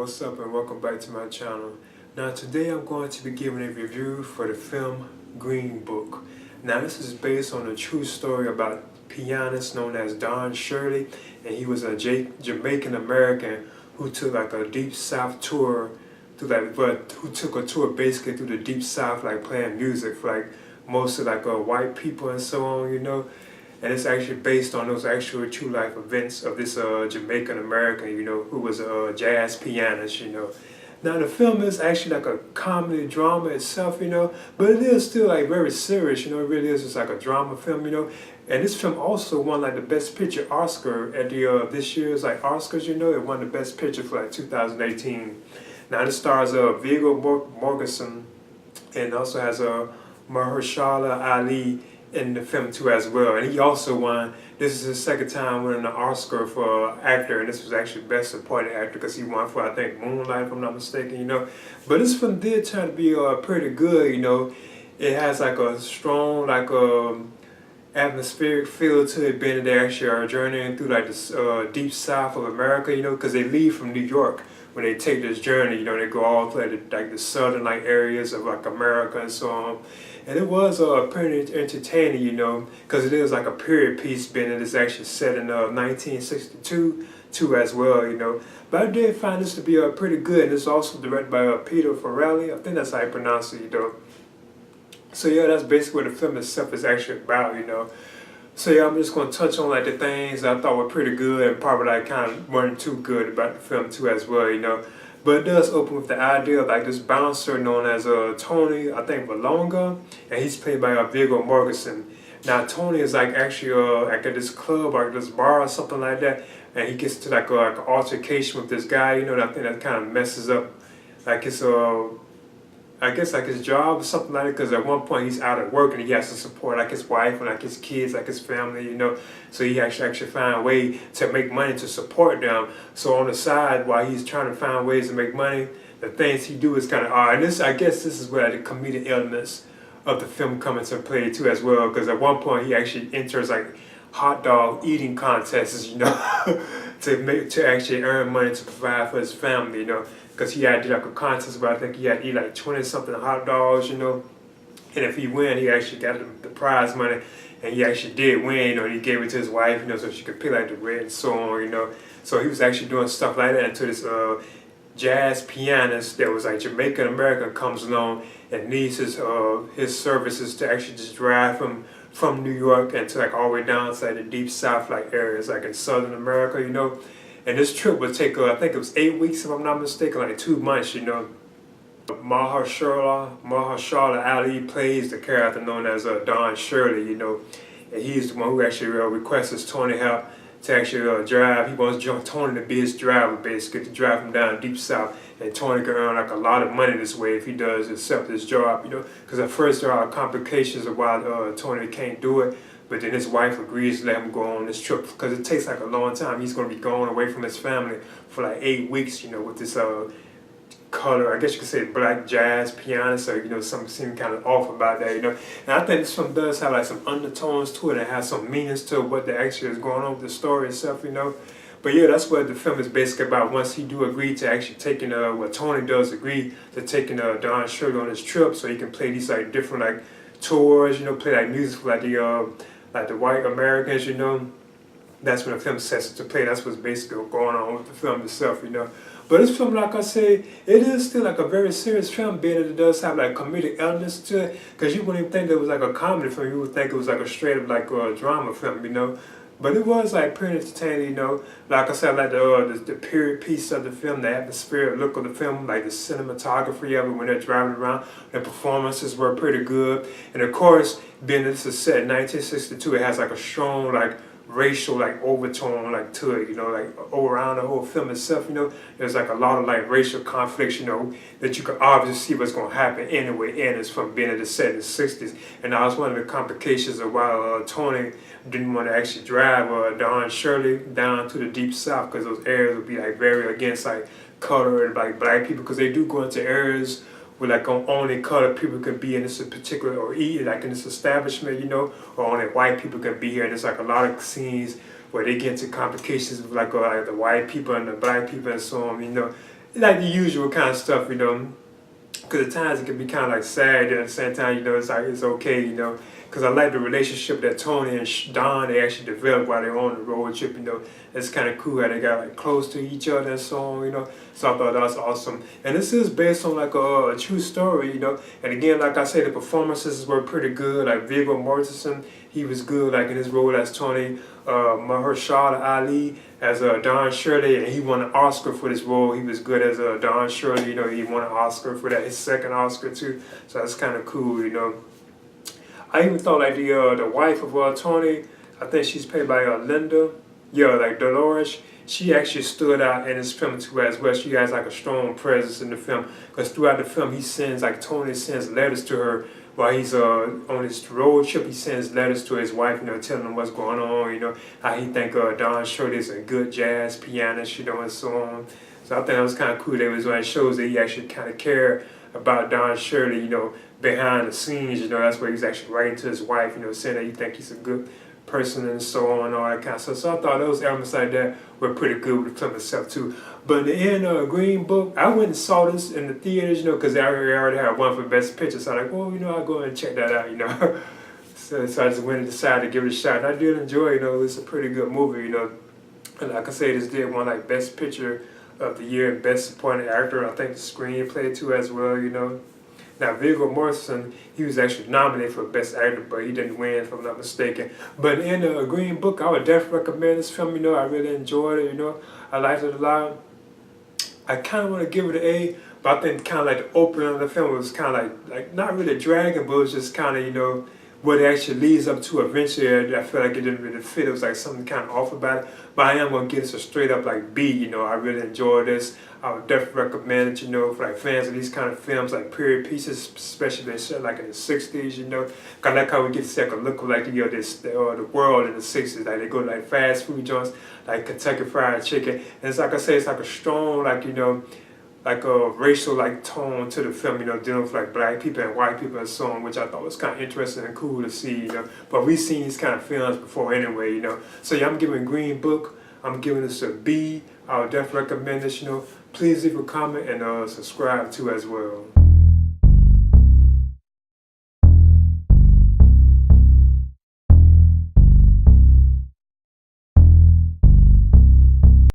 what's up and welcome back to my channel. Now today I'm going to be giving a review for the film Green Book. Now this is based on a true story about a pianist known as Don Shirley, and he was a Jamaican-American who took like a deep south tour who took a tour basically through the deep south, like playing music for like mostly like white people and so on. And it's actually based on those actual true life events of this Jamaican-American, who was a jazz pianist. Now the film is actually like a comedy drama itself, but it is still like very serious, it really is just like a drama film, And this film also won like the Best Picture Oscar at the this year's like Oscars, it won the Best Picture for like 2018. Now this stars Viggo Mortensen and also has Mahershala Ali in the film too as well, and he also won. This is his second time winning an Oscar for actor, and this was actually Best Supporting Actor because he won for I think Moonlight, if I'm not mistaken. But this film did turn to be pretty good. It has like a strong atmospheric feel to it, being that they actually are journeying through like this deep south of America. Because they leave from New York when they take this journey. They go all through like the southern like areas of like America and so on. And it was pretty entertaining, because it is like a period piece, being that it's actually set in 1962 too as well, But I did find this to be pretty good, and it's also directed by Peter Farrelly. I think that's how you pronounce it, So yeah, that's basically what the film itself is actually about, So yeah, I'm just going to touch on like the things I thought were pretty good and probably like kind of weren't too good about the film too as well, But it does open with the idea of like this bouncer known as Tony, I think Vallelonga, and he's played by Viggo Mortensen. Now Tony is like actually like at this club or this bar or something like that, and he gets to like an altercation with this guy, and I think that kind of messes up like his I guess like his job or something like that, because at one point he's out of work and he has to support like his wife and like his kids, like his family, So he actually find a way to make money to support them. So on the side, while he's trying to find ways to make money, the things he do is kind of odd. And I guess this is where the comedic elements of the film come into play too as well, because at one point he actually enters like hot dog eating contests, to actually earn money to provide for his family, because he had to do like a contest where I think he had to eat like 20-something hot dogs, and if he win, he actually got the prize money, and he actually did win, and he gave it to his wife, so she could pay like the rent and so on, So he was actually doing stuff like that until this jazz pianist that was like Jamaican-American comes along and needs his services to actually just drive from New York and to like all the way down to like the deep south like areas like in southern America, And this trip would take I think it was 8 weeks if I'm not mistaken, like 2 months, Mahershala Ali plays the character known as Don Shirley, and he's the one who actually requests Tony help to actually drive. He wants Tony to be his driver, basically, to drive him down deep south, and Tony can earn like a lot of money this way if he does accept this job, because at first there are complications of why Tony can't do it, but then his wife agrees to let him go on this trip, because it takes like a long time. He's going to be going away from his family for like 8 weeks, with this color, I guess you could say black jazz pianist, or something seemed kind of off about that, And I think this film does have like some undertones to it and has some meanings to what actually is going on with the story itself, But yeah, that's what the film is basically about. Once he do agree to actually taking Tony does agree to taking Don Shirley on his trip, so he can play these like different like tours, play like music for like the white Americans, That's when the film sets it to play. That's what's basically going on with the film itself, But this film, like I said, it is still like a very serious film, being that it does have like comedic elements to it, because you wouldn't even think it was like a comedy film. You would think it was like a straight up like a drama film, But it was like pretty entertaining, Like I said, like the period piece of the film, the atmospheric look of the film, like the cinematography of it when they're driving around. The performances were pretty good, and of course, being that this is set in 1962, it has like a strong like racial like overtone like to it, like around the whole film itself, There's like a lot of like racial conflicts, that you can obviously see what's going to happen anyway, and it's from being at the set in the 60s. And that was one of the complications of why Tony didn't want to actually drive Don Shirley down to the deep south, because those areas would be like very against like color and like black people, because they do go into areas where like only colored people can be in this particular, or eat like in this establishment, or only white people can be here. And there's like a lot of scenes where they get into complications with like the white people and the black people and so on, like the usual kind of stuff, you know. Because at times it can be kind of like sad, and at the same time, you know, it's like it's okay, you know. Because I like the relationship that Tony and Don they actually developed while they were on the road trip, you know. It's kind of cool how they got like close to each other and so on, you know. So I thought that was awesome. And this is based on like a true story, you know. And again, like I said, the performances were pretty good. Like Viggo Mortensen, he was good, like in his role as Tony. Mahershala Ali as Don Shirley, and he won an Oscar for this role. He was good as Don Shirley, you know. He won an Oscar for that, his second Oscar too. So that's kind of cool, you know. I even thought like the wife of Tony, I think she's played by Linda, yeah, like Dolores. She actually stood out in this film too as well. She has like a strong presence in the film because throughout the film he sends like Tony sends letters to her while he's on his road trip. He sends letters to his wife, you know, telling him what's going on, you know, how he think Don Shirley is a good jazz pianist, you know, and so on. So I think that was kind of cool. That was when it shows that he actually kind of cared about Don Shirley, you know, behind the scenes, you know. That's where he's actually writing to his wife, you know, saying that he think he's a good person and so on and all that kind of stuff. So I thought those elements like that were pretty good with the film itself too. But in the end, Green Book, I went and saw this in the theaters, you know, because they already had one for Best Picture. So I'm like, well, you know, I'll go and check that out, you know. so I just went and decided to give it a shot. And I did enjoy it, you know. It's a pretty good movie, you know. And like I say, this did won like Best Picture of the Year and Best Supporting Actor. I think the screenplay too as well, you know. Now, Viggo Mortensen, he was actually nominated for Best Actor, but he didn't win, if I'm not mistaken. But in the Green Book, I would definitely recommend this film, you know. I really enjoyed it, you know. I liked it a lot. I kind of want to give it an A, but I think kind of like the opening of the film was kind of like not really dragging, but it was just kind of, you know, what it actually leads up to eventually. I feel like it didn't really fit. It was like something kind of off about it. But I am going to give this a straight up like B, you know. I really enjoyed this. I would definitely recommend it, you know, for like fans of these kind of films, like period pieces, especially they set like in the 60s, you know. Cause I like how we get to see like a look of like the world in the 60s. Like they go to like fast food joints, like Kentucky Fried Chicken. And it's like I say, it's like a strong, like, you know, like a racial like tone to the film, you know, dealing with like black people and white people and so on, which I thought was kind of interesting and cool to see, you know. But we've seen these kind of films before anyway, you know. So yeah, I'm giving Green Book, I'm giving this a B. I would definitely recommend this, you know. Please leave a comment and subscribe too as well.